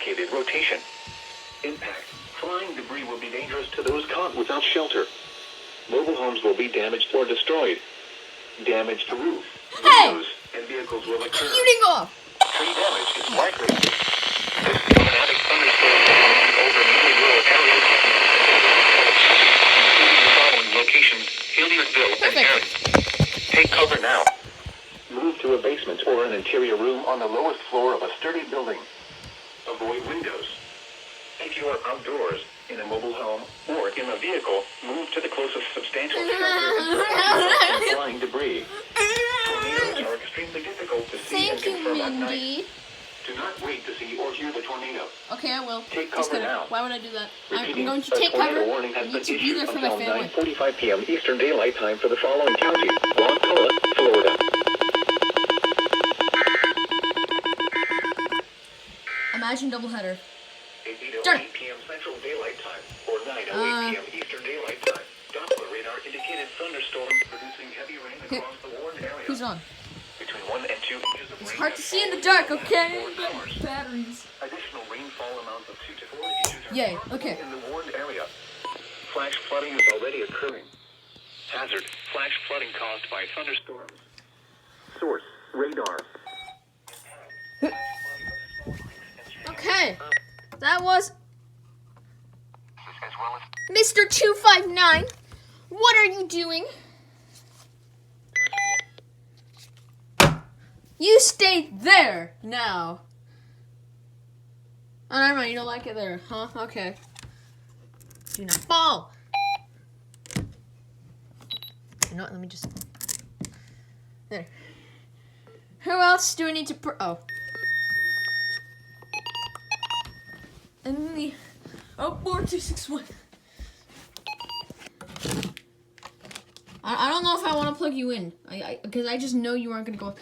indicated rotation. Impact. Flying debris will be dangerous to those caught without shelter. Mobile homes will be damaged or destroyed. Damage to roof, windows, and vehicles will occur. Shooting off! Tree damage is likely. This dramatic thunderstorm will over many rural areas, including the following locations: Hilliardville and Harris. Take cover now. Move to a basement or an interior room on the lowest floor of a sturdy building. Avoid windows. If you are outdoors, in a mobile home, or in a vehicle, move to the closest substantial shelter and protect from flying debris. Tornadoes are extremely difficult to see and Thank you, confirm at night. Mindy. Do not wait to see or hear the tornado. Okay, I will. Take Just cover gonna- now. Why would I do that? I'm Repeating, going to a take tornado cover. warning I has need been to be issued there for my until family. 9:45 p.m. Eastern Daylight Time for the following counties: Wakulla, Florida. Imagine doubleheader. 8:08 p.m. Central Daylight Time, or 9:08 p.m. Eastern Daylight Time. Doppler radar indicated thunderstorms producing heavy rain across the warned area. Who's on? Between 1 and 2 inches of It's rain hard to has see in the fallen dark, in the okay? last 4 hours. Batteries. Additional rainfall amounts of 2 to 4 inches are Yay, possible okay. in the warned area. Flash flooding is already occurring. Hazard: flash flooding caused by thunderstorms. Source: radar. Okay. That was As well as Mr. 259. What are you doing? You stay there now. Oh, never mind. You don't like it there, huh? Okay. Do not fall. You know what? Let me just. There. Who else do I need to? Oh. And the. Oh, 4261. I don't know if I want to plug you in. Because I just know you aren't gonna go.